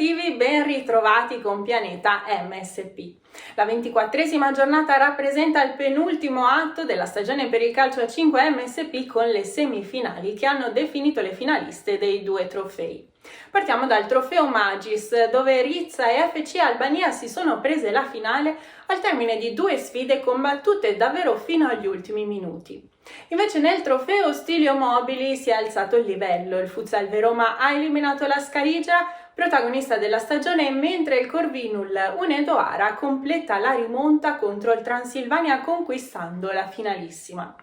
sportivi, ben ritrovati con Pianeta MSP. La 24esima giornata rappresenta il penultimo atto della stagione per il calcio a 5 MSP con le semifinali che hanno definito le finaliste dei due trofei. Partiamo dal trofeo Magis, dove Rizza e FC Albania si sono prese la finale al termine di due sfide combattute davvero fino agli ultimi minuti. Invece nel trofeo Stilio Mobili si è alzato il livello, il Futsal Veroma ha eliminato la Scarigia, protagonista della stagione, mentre il Corvinul Hunedoara completa la rimonta contro il Transilvania conquistando la finalissima.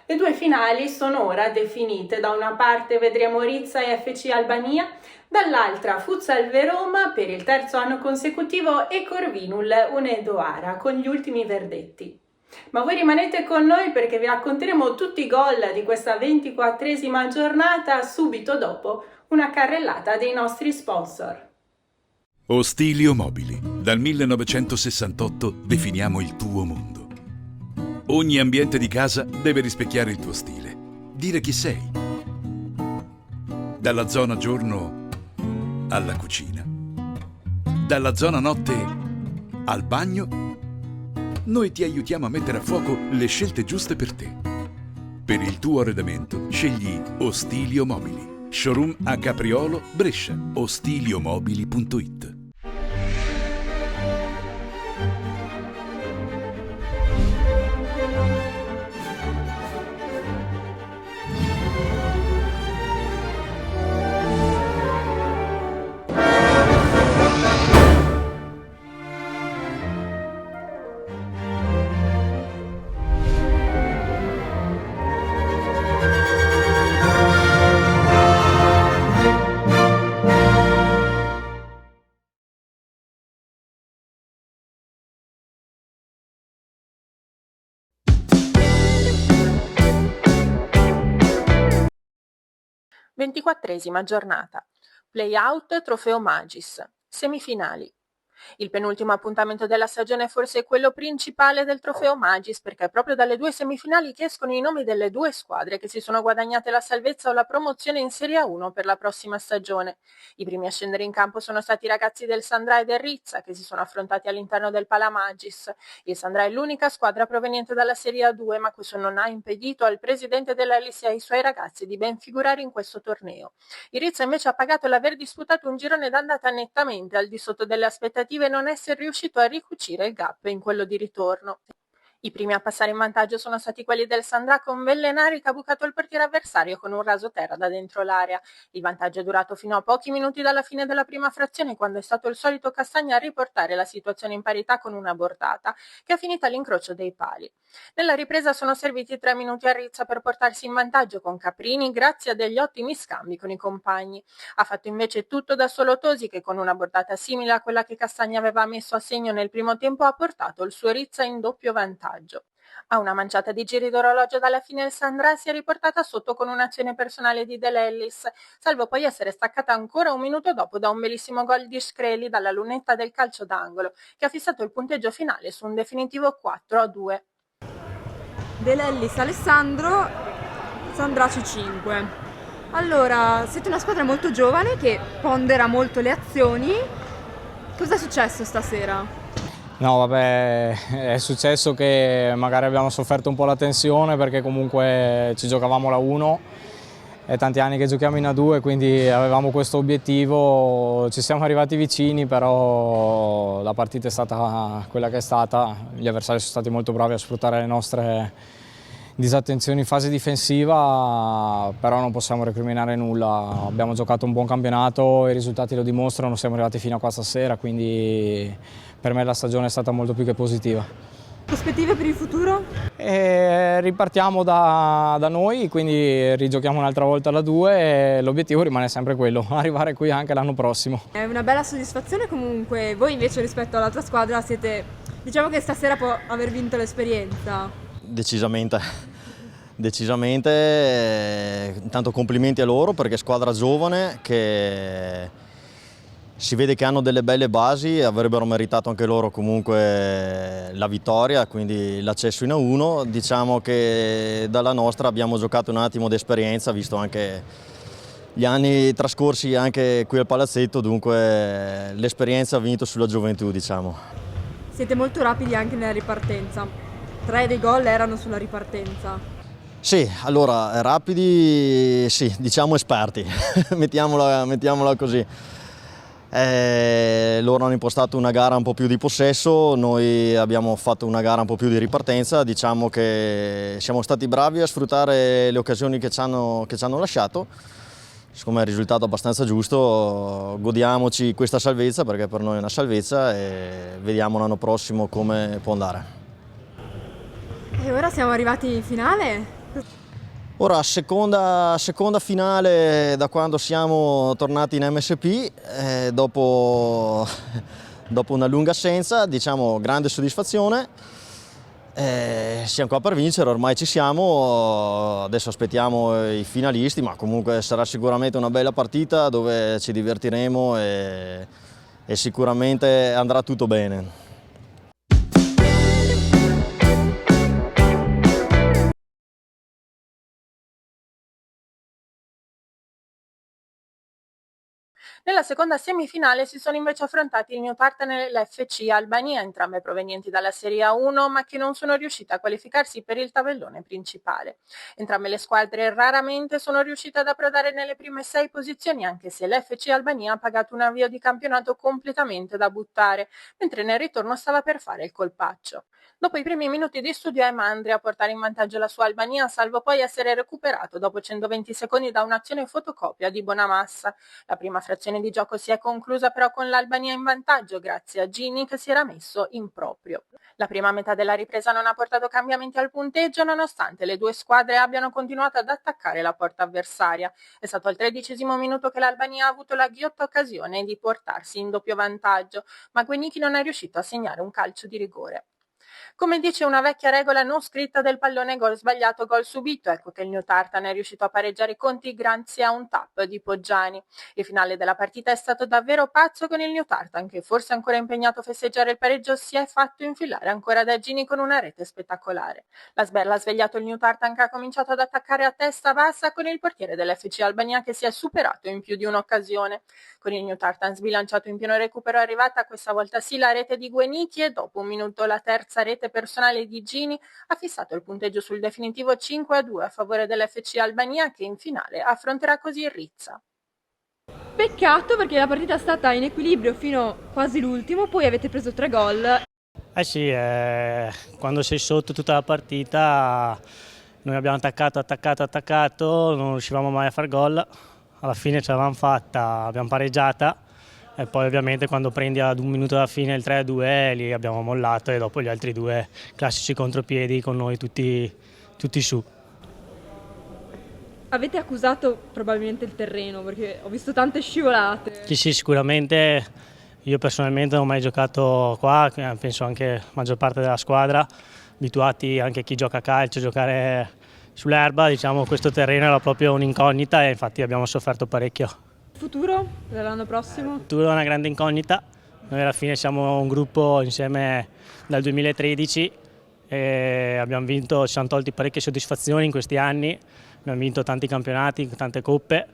Le due finali sono ora definite, da una parte vedremo Rizza e FC Albania, dall'altra Futsal Veroma per il terzo anno consecutivo e Corvinul Hunedoara con gli ultimi verdetti. Ma voi rimanete con noi perché vi racconteremo tutti i gol di questa 24esima giornata subito dopo una carrellata dei nostri sponsor. Ostilio Mobili. Dal 1968 definiamo il tuo mondo. Ogni ambiente di casa deve rispecchiare il tuo stile, dire chi sei. Dalla zona giorno alla cucina, dalla zona notte al bagno, noi ti aiutiamo a mettere a fuoco le scelte giuste per te. Per il tuo arredamento scegli Ostilio Mobili. Showroom a Capriolo, Brescia. ostiliomobili.it. Ventiquattresima giornata. Play-out Trofeo Magis. Semifinali. Il penultimo appuntamento della stagione forse è quello principale del Trofeo Magis, perché è proprio dalle due semifinali che escono i nomi delle due squadre che si sono guadagnate la salvezza o la promozione in Serie A1 per la prossima stagione. I primi a scendere in campo sono stati i ragazzi del Sandra e del Rizza, che si sono affrontati all'interno del Palamagis. Il Sandra è l'unica squadra proveniente dalla Serie A2, ma questo non ha impedito al presidente dell'Elis e ai suoi ragazzi di ben figurare in questo torneo. Il Rizza invece ha pagato l'aver disputato un girone d'andata nettamente al di sotto delle aspettative e non essere riuscito a ricucire il gap in quello di ritorno. I primi a passare in vantaggio sono stati quelli del Sandra, con Vellenari che ha bucato il portiere avversario con un raso terra da dentro l'area. Il vantaggio è durato fino a pochi minuti dalla fine della prima frazione, quando è stato il solito Castagna a riportare la situazione in parità con una bordata che ha finito all'incrocio dei pali. Nella ripresa sono serviti 3 minuti a Rizza per portarsi in vantaggio con Caprini grazie a degli ottimi scambi con i compagni. Ha fatto invece tutto da solo Tosi, che con una bordata simile a quella che Castagna aveva messo a segno nel primo tempo ha portato il suo Rizza in doppio vantaggio. A una manciata di giri d'orologio dalla fine il Sandra si è riportata sotto con un'azione personale di Dell'Ellis, salvo poi essere staccata ancora un minuto dopo da un bellissimo gol di Screli dalla lunetta del calcio d'angolo, che ha fissato il punteggio finale su un definitivo 4-2. Dell'Ellis Alessandro, Sandra C5. Allora, siete una squadra molto giovane che pondera molto le azioni. Cosa è successo stasera? No, vabbè, è successo che magari abbiamo sofferto un po' la tensione perché comunque ci giocavamo la 1, è tanti anni che giochiamo in A2, quindi avevamo questo obiettivo, ci siamo arrivati vicini, però la partita è stata quella che è stata, gli avversari sono stati molto bravi a sfruttare le nostre disattenzioni in fase difensiva, però non possiamo recriminare nulla, abbiamo giocato un buon campionato, i risultati lo dimostrano, siamo arrivati fino a qua stasera, quindi per me la stagione è stata molto più che positiva. Prospettive per il futuro? Ripartiamo da noi, quindi rigiochiamo un'altra volta la 2 e l'obiettivo rimane sempre quello, arrivare qui anche l'anno prossimo. È una bella soddisfazione comunque, voi invece rispetto alla tua squadra siete, diciamo che stasera può aver vinto l'esperienza. Decisamente, intanto complimenti a loro perché è squadra giovane che si vede che hanno delle belle basi e avrebbero meritato anche loro comunque la vittoria, quindi l'accesso in A1. Diciamo che dalla nostra abbiamo giocato un attimo di esperienza, visto anche gli anni trascorsi anche qui al palazzetto, dunque l'esperienza ha vinto sulla gioventù, diciamo. Siete molto rapidi anche nella ripartenza. 3 dei gol erano sulla ripartenza. Sì, allora, rapidi, sì, diciamo esperti, mettiamola così. Loro hanno impostato una gara un po' più di possesso, noi abbiamo fatto una gara un po' più di ripartenza, diciamo che siamo stati bravi a sfruttare le occasioni che ci hanno lasciato. Siccome è il risultato abbastanza giusto, godiamoci questa salvezza, perché per noi è una salvezza, e vediamo l'anno prossimo come può andare. E ora siamo arrivati in finale? Ora, seconda finale da quando siamo tornati in MSP, dopo una lunga assenza, diciamo grande soddisfazione. Siamo qua per vincere, ormai ci siamo, adesso aspettiamo i finalisti, ma comunque sarà sicuramente una bella partita dove ci divertiremo e sicuramente andrà tutto bene. Nella seconda semifinale si sono invece affrontati il New Tartan e l'FC Albania, entrambe provenienti dalla Serie A1, ma che non sono riuscite a qualificarsi per il tabellone principale. Entrambe le squadre raramente sono riuscite ad approdare nelle prime 6 posizioni, anche se l'FC Albania ha pagato un avvio di campionato completamente da buttare, mentre nel ritorno stava per fare il colpaccio. Dopo i primi minuti di studio è Mandri a portare in vantaggio la sua Albania, salvo poi essere recuperato dopo 120 secondi da un'azione fotocopia di Bonamassa. La prima frazione di gioco si è conclusa però con l'Albania in vantaggio grazie a Gini che si era messo in proprio. La prima metà della ripresa non ha portato cambiamenti al punteggio nonostante le due squadre abbiano continuato ad attaccare la porta avversaria. È stato al 13° minuto che l'Albania ha avuto la ghiotta occasione di portarsi in doppio vantaggio, ma Guenicchi non è riuscito a segnare un calcio di rigore. Come dice una vecchia regola non scritta del pallone gol sbagliato, gol subito, ecco che il New Tartan è riuscito a pareggiare i conti grazie a un tap di Poggiani. Il finale della partita è stato davvero pazzo con il New Tartan che, forse ancora impegnato a festeggiare il pareggio, si è fatto infilare ancora da Gini con una rete spettacolare. La sberla ha svegliato il New Tartan che ha cominciato ad attaccare a testa bassa con il portiere dell'FC Albania che si è superato in più di un'occasione. Con il New Tartan sbilanciato in pieno recupero è arrivata questa volta sì la rete di Guenicchi e dopo un minuto la terza rete personale di Gini ha fissato il punteggio sul definitivo 5-2 a favore dell'FC Albania che in finale affronterà così il Rizza. Peccato perché la partita è stata in equilibrio fino quasi l'ultimo, poi avete preso 3 gol. Sì, quando sei sotto tutta la partita noi abbiamo attaccato, non riuscivamo mai a far gol, alla fine ce l'avevamo fatta, abbiamo pareggiata. E poi ovviamente quando prendi ad un minuto dalla fine il 3-2 lì abbiamo mollato e dopo gli altri due classici contropiedi con noi tutti su. Avete accusato probabilmente il terreno perché ho visto tante scivolate. Sì, sicuramente io personalmente non ho mai giocato qua, penso anche la maggior parte della squadra, abituati anche chi gioca a calcio a giocare sull'erba, diciamo questo terreno era proprio un'incognita e infatti abbiamo sofferto parecchio. Futuro dell'anno prossimo? Il futuro è una grande incognita, noi alla fine siamo un gruppo insieme dal 2013 e abbiamo vinto, ci siamo tolti parecchie soddisfazioni in questi anni, abbiamo vinto tanti campionati, tante coppe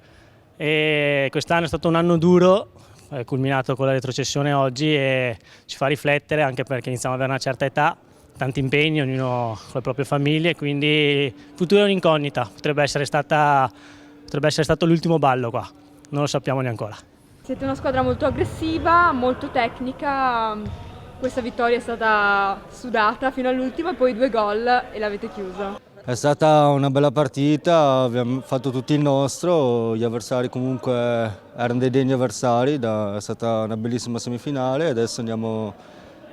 e quest'anno è stato un anno duro, culminato con la retrocessione oggi e ci fa riflettere anche perché iniziamo ad avere una certa età, tanti impegni, ognuno con le proprie famiglie, quindi il futuro è un'incognita, potrebbe essere stato l'ultimo ballo qua. Non lo sappiamo neanche ancora. Siete una squadra molto aggressiva, molto tecnica, questa vittoria è stata sudata fino all'ultimo e poi 2 gol e l'avete chiusa. È stata una bella partita, abbiamo fatto tutto il nostro, gli avversari comunque erano dei degni avversari, è stata una bellissima semifinale, adesso andiamo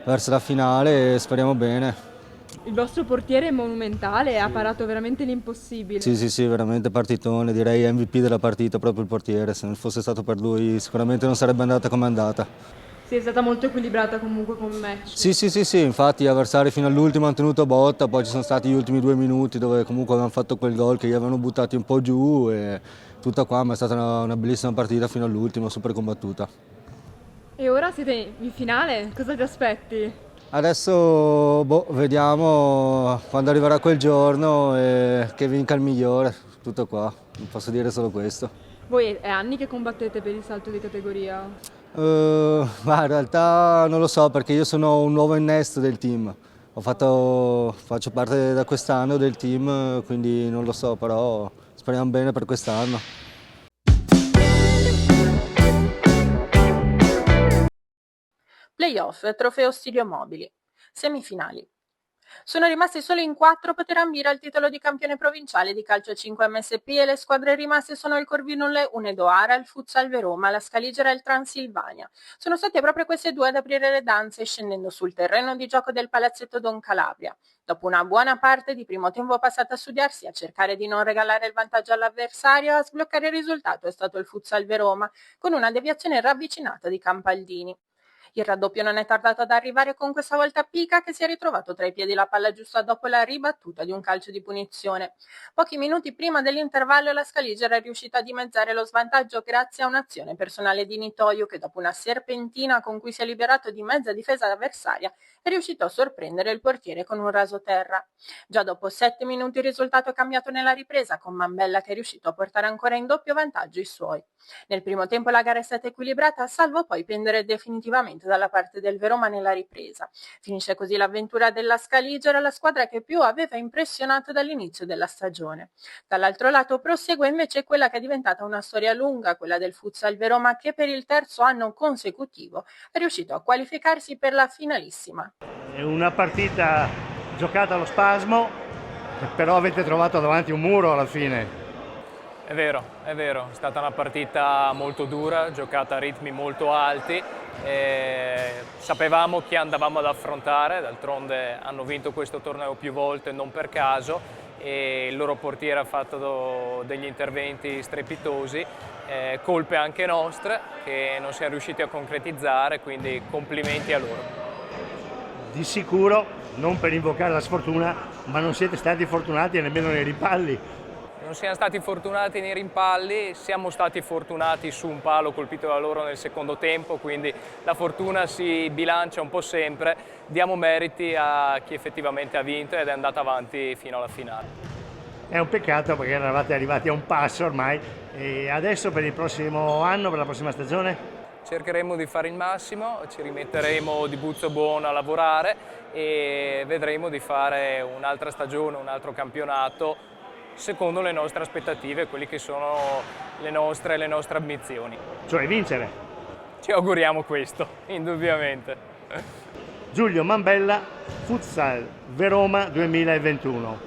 verso la finale e speriamo bene. Il vostro portiere è monumentale, ha parato veramente l'impossibile. Sì, veramente partitone, direi MVP della partita proprio il portiere, se non fosse stato per lui sicuramente non sarebbe andata come è andata. Sì, è stata molto equilibrata comunque come match. Sì, infatti gli avversari fino all'ultimo hanno tenuto botta, poi ci sono stati gli ultimi 2 minuti dove comunque avevano fatto quel gol che gli avevano buttati un po' giù e tutta qua, ma è stata una bellissima partita fino all'ultimo, super combattuta. E ora siete in finale, cosa ti aspetti? Adesso vediamo quando arriverà quel giorno e che vinca il migliore, tutto qua, non posso dire solo questo. Voi è anni che combattete per il salto di categoria? Ma in realtà non lo so perché io sono un nuovo innesto del team. Faccio parte da quest'anno del team, quindi non lo so, però speriamo bene per quest'anno. Playoff, trofeo Stilio Mobili. Semifinali. Sono rimasti solo in 4 a poter ambire al titolo di campione provinciale di calcio 5 MSP e le squadre rimaste sono il Corvinule Unedoara, il Futsal Veroma, la Scaligera e il Transilvania. Sono state proprio queste due ad aprire le danze scendendo sul terreno di gioco del Palazzetto Don Calabria. Dopo una buona parte di primo tempo passata a studiarsi, a cercare di non regalare il vantaggio all'avversario, a sbloccare il risultato è stato il Futsal Veroma, con una deviazione ravvicinata di Campaldini. Il raddoppio non è tardato ad arrivare con questa volta Pica che si è ritrovato tra i piedi la palla giusta dopo la ribattuta di un calcio di punizione. Pochi minuti prima dell'intervallo la Scaligera è riuscita a dimezzare lo svantaggio grazie a un'azione personale di Nitoio che dopo una serpentina con cui si è liberato di mezza difesa avversaria è riuscito a sorprendere il portiere con un rasoterra. Già dopo 7 minuti il risultato è cambiato nella ripresa con Mambella che è riuscito a portare ancora in doppio vantaggio i suoi. Nel primo tempo la gara è stata equilibrata salvo poi pendere definitivamente dalla parte del Veroma nella ripresa. Finisce così l'avventura della Scaligera, la squadra che più aveva impressionato dall'inizio della stagione. Dall'altro lato prosegue invece quella che è diventata una storia lunga, quella del Futsal Veroma che per il terzo anno consecutivo è riuscito a qualificarsi per la finalissima. È una partita giocata allo spasmo, però avete trovato davanti un muro alla fine. È vero, è stata una partita molto dura, giocata a ritmi molto alti, sapevamo chi andavamo ad affrontare, d'altronde hanno vinto questo torneo più volte non per caso e il loro portiere ha fatto degli interventi strepitosi, colpe anche nostre che non siamo riusciti a concretizzare, quindi complimenti a loro. Di sicuro, non per invocare la sfortuna, ma non siete stati fortunati nemmeno nei rimpalli. Non siamo stati fortunati nei rimpalli, siamo stati fortunati su un palo colpito da loro nel secondo tempo, quindi la fortuna si bilancia un po' sempre, diamo meriti a chi effettivamente ha vinto ed è andato avanti fino alla finale. È un peccato perché eravate arrivati a un passo ormai e adesso per il prossimo anno, per la prossima stagione? Cercheremo di fare il massimo, ci rimetteremo di buzzo buono a lavorare e vedremo di fare un'altra stagione, un altro campionato secondo le nostre aspettative, quelle che sono le nostre ambizioni. Cioè vincere. Ci auguriamo questo, indubbiamente. Giulio Mambella, Futsal Veroma 2021.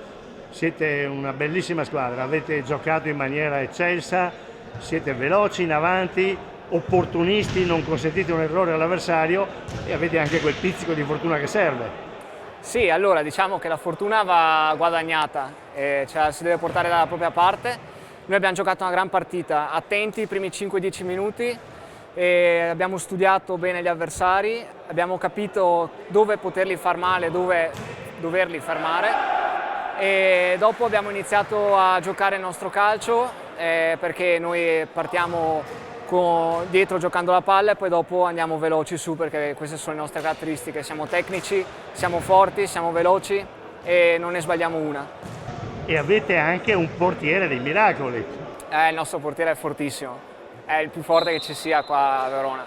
Siete una bellissima squadra, avete giocato in maniera eccelsa, siete veloci in avanti, opportunisti, non consentite un errore all'avversario e avete anche quel pizzico di fortuna che serve. Sì, allora diciamo che la fortuna va guadagnata, cioè si deve portare dalla propria parte. Noi abbiamo giocato una gran partita, attenti i primi 5-10 minuti, abbiamo studiato bene gli avversari, abbiamo capito dove poterli far male, dove doverli fermare e dopo abbiamo iniziato a giocare il nostro calcio perché noi partiamo dietro giocando la palla e poi dopo andiamo veloci su perché queste sono le nostre caratteristiche, siamo tecnici, siamo forti, siamo veloci e non ne sbagliamo una. E avete anche un portiere dei miracoli. Il nostro portiere è fortissimo, è il più forte che ci sia qua a Verona.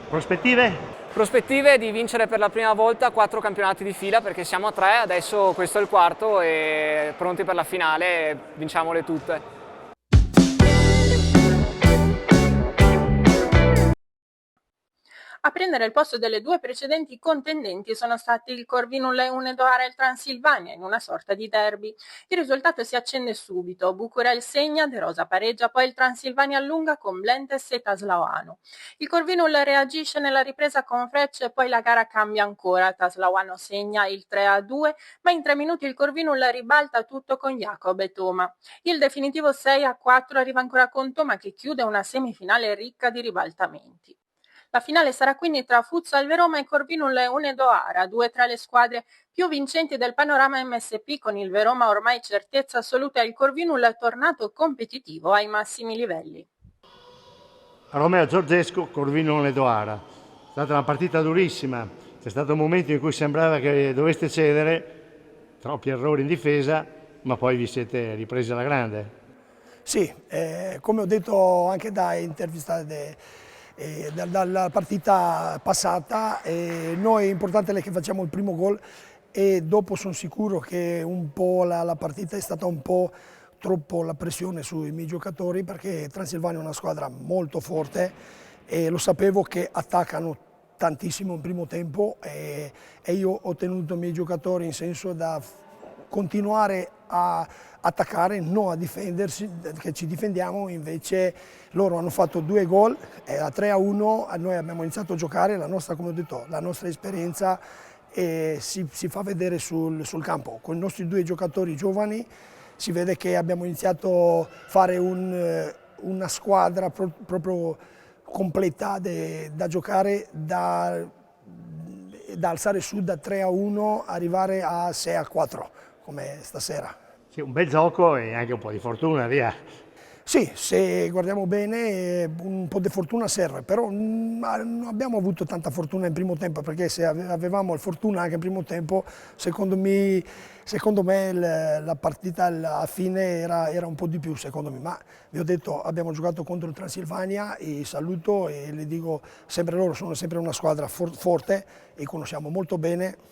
Prospettive? Prospettive di vincere per la prima volta 4 campionati di fila perché siamo a 3, adesso questo è il quarto e pronti per la finale, vinciamole tutte. A prendere il posto delle due precedenti contendenti sono stati il Corvinule Unedoara e il Transilvania in una sorta di derby. Il risultato si accende subito, Bucurel segna, De Rosa pareggia, poi il Transilvania allunga con Blentes e Taslauano. Il Corvinule reagisce nella ripresa con Frecce e poi la gara cambia ancora, Taslauano segna il 3-2, ma in 3 minuti il Corvinule ribalta tutto con Jacob e Toma. Il definitivo 6-4 arriva ancora con Toma che chiude una semifinale ricca di ribaltamenti. La finale sarà quindi tra Futsal Veroma e Corvinule Unedoara, 2 tra le squadre più vincenti del panorama MSP, con il Veroma ormai certezza assoluta e il Corvinule tornato competitivo ai massimi livelli. Romeo Giorgescu, Corvinule Unedoara. È stata una partita durissima, c'è stato un momento in cui sembrava che doveste cedere, troppi errori in difesa, ma poi vi siete ripresi alla grande. Sì, come ho detto anche da intervistate dalla partita passata, noi è importante che facciamo il primo gol e dopo sono sicuro che un po' la partita è stata un po' troppo la pressione sui miei giocatori, perché Transilvania è una squadra molto forte e lo sapevo che attaccano tantissimo in primo tempo e io ho tenuto i miei giocatori in senso da continuare a attaccare, non a difendersi, che ci difendiamo. Invece loro hanno fatto 2 gol, a 3-1, noi abbiamo iniziato a giocare, la nostra, come ho detto, la nostra esperienza si fa vedere sul campo. Con i nostri 2 giocatori giovani si vede che abbiamo iniziato a fare una squadra proprio completa da giocare, da alzare su da 3-1, arrivare a 6-4 come stasera. Sì, un bel gioco e anche un po' di fortuna, via. Sì, se guardiamo bene un po' di fortuna serve, però non abbiamo avuto tanta fortuna in primo tempo, perché se avevamo fortuna anche in primo tempo, secondo me la partita alla fine era un po' di più, secondo me. Ma vi ho detto, abbiamo giocato contro il Transilvania e saluto e le dico sempre, loro sono sempre una squadra forte e conosciamo molto bene.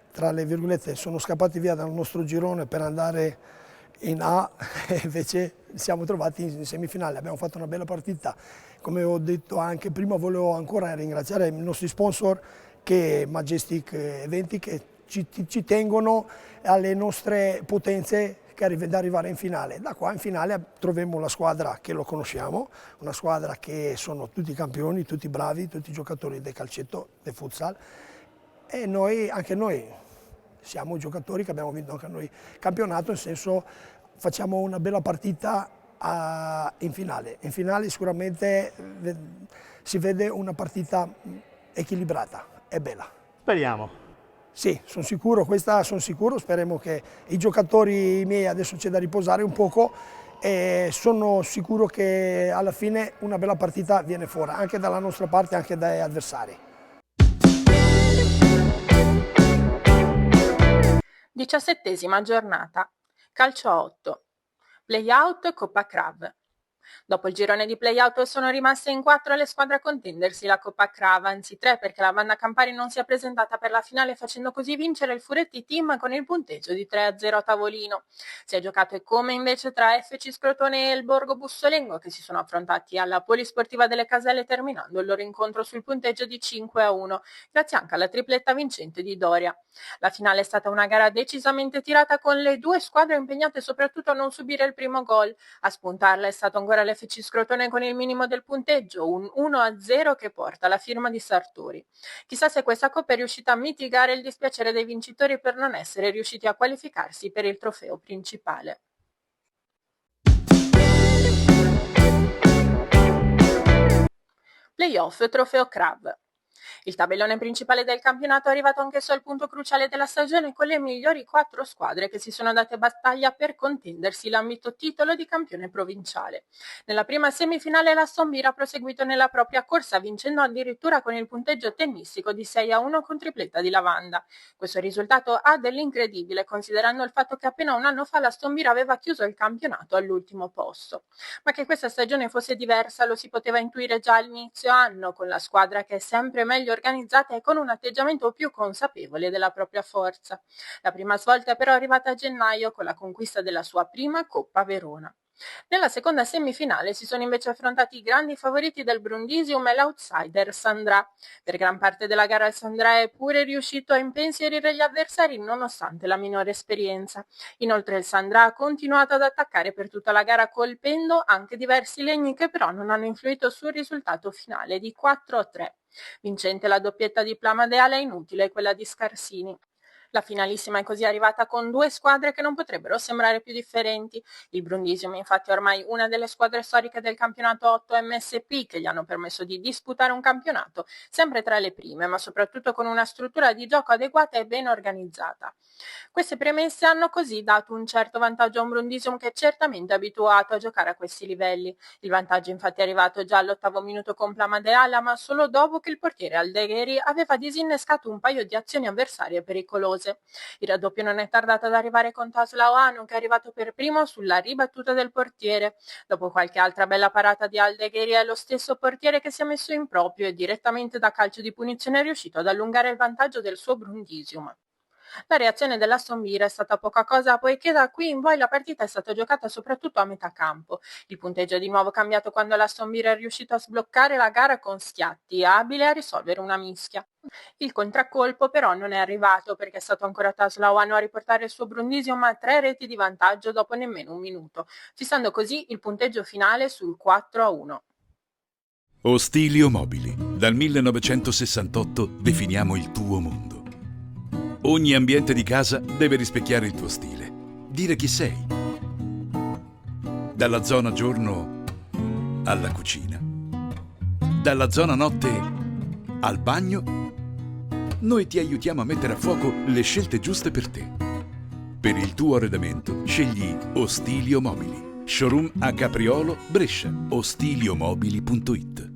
Tra le virgolette sono scappati via dal nostro girone per andare in A e invece siamo trovati in semifinale. Abbiamo fatto una bella partita. Come ho detto anche prima, volevo ancora ringraziare i nostri sponsor, che Majestic Eventi, che ci tengono alle nostre potenze da arrivare in finale. Da qua in finale troviamo la squadra che lo conosciamo, una squadra che sono tutti campioni, tutti bravi, tutti giocatori del calcetto, del futsal, e anche noi siamo giocatori che abbiamo vinto anche noi il campionato, nel senso facciamo una bella partita in finale. In finale sicuramente si vede una partita equilibrata e bella. Speriamo. Sì, sono sicuro, speriamo che i giocatori miei, adesso c'è da riposare un poco, e sono sicuro che alla fine una bella partita viene fuori, anche dalla nostra parte, anche dagli avversari. 17ª giornata. Calcio a 8. Playout Coppa Crav. Dopo il girone di playout sono rimaste in 4 le squadre a contendersi la Coppa Crav, anzi 3, perché la banda Campari non si è presentata per la finale, facendo così vincere il Furetti Team con il punteggio di 3-0 a tavolino. Si è giocato e come invece tra FC Scrotone e il Borgo Bussolengo, che si sono affrontati alla Polisportiva delle Caselle, terminando il loro incontro sul punteggio di 5-1, grazie anche alla tripletta vincente di Doria. La finale è stata una gara decisamente tirata, con le 2 squadre impegnate soprattutto a non subire il primo gol. A spuntarla è stato ancora l'FC Scrotone con il minimo del punteggio, un 1-0 che porta la firma di Sartori. Chissà se questa Coppa è riuscita a mitigare il dispiacere dei vincitori per non essere riusciti a qualificarsi per il trofeo principale. Playoff Trofeo Crav. Il tabellone principale del campionato è arrivato anch'esso al punto cruciale della stagione, con le migliori 4 squadre che si sono date battaglia per contendersi l'ambito titolo di campione provinciale. Nella prima semifinale la Stombira ha proseguito nella propria corsa, vincendo addirittura con il punteggio tennistico di 6-1 con tripletta di Lavanda. Questo risultato ha dell'incredibile, considerando il fatto che appena un anno fa la Stombira aveva chiuso il campionato all'ultimo posto. Ma che questa stagione fosse diversa lo si poteva intuire già all'inizio anno, con la squadra che è sempre meglio organizzata e con un atteggiamento più consapevole della propria forza. La prima svolta è però arrivata a gennaio, con la conquista della sua prima Coppa Verona. Nella seconda semifinale si sono invece affrontati i grandi favoriti del Brundisium e l'outsider Sandra. Per gran parte della gara il Sandra è pure riuscito a impensierire gli avversari nonostante la minore esperienza. Inoltre il Sandra ha continuato ad attaccare per tutta la gara, colpendo anche diversi legni che però non hanno influito sul risultato finale di 4-3. Vincente la doppietta di Plamadeale, inutile quella di Scarsini. La finalissima è così arrivata con 2 squadre che non potrebbero sembrare più differenti. Il Brundisium infatti è ormai una delle squadre storiche del campionato 8 MSP, che gli hanno permesso di disputare un campionato sempre tra le prime, ma soprattutto con una struttura di gioco adeguata e ben organizzata. Queste premesse hanno così dato un certo vantaggio a un Brundisium che è certamente abituato a giocare a questi livelli. Il vantaggio infatti è arrivato già all'8° minuto con Plamadeala, ma solo dopo che il portiere Aldegheri aveva disinnescato un paio di azioni avversarie pericolose. Udinese. Il raddoppio non è tardato ad arrivare con Taslao Ano, che è arrivato per primo sulla ribattuta del portiere. Dopo qualche altra bella parata di Aldegheri, è lo stesso portiere che si è messo in proprio e direttamente da calcio di punizione è riuscito ad allungare il vantaggio del suo Brundisium. La reazione dell'Aston Villa è stata poca cosa, poiché da qui in poi la partita è stata giocata soprattutto a metà campo. Il punteggio è di nuovo cambiato quando l'Aston Villa è riuscito a sbloccare la gara con Schiatti, abile a risolvere una mischia. Il contraccolpo però non è arrivato, perché è stato ancora Taslao Ano a riportare il suo Brundisium a 3 reti di vantaggio dopo nemmeno un minuto, fissando così il punteggio finale sul 4-1. Ostilio Mobili. Dal 1968 definiamo il tuo mondo. Ogni ambiente di casa deve rispecchiare il tuo stile, dire chi sei. Dalla zona giorno alla cucina, dalla zona notte al bagno, noi ti aiutiamo a mettere a fuoco le scelte giuste per te. Per il tuo arredamento scegli Ostilio Mobili. Showroom a Capriolo, Brescia. ostiliomobili.it.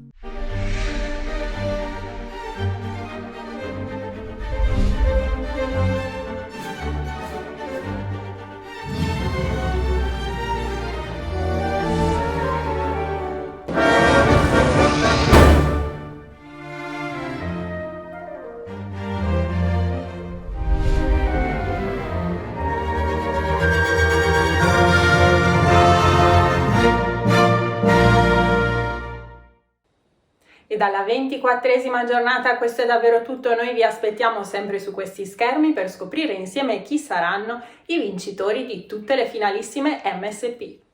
E dalla 24esima giornata questo è davvero tutto, noi vi aspettiamo sempre su questi schermi per scoprire insieme chi saranno i vincitori di tutte le finalissime MSP.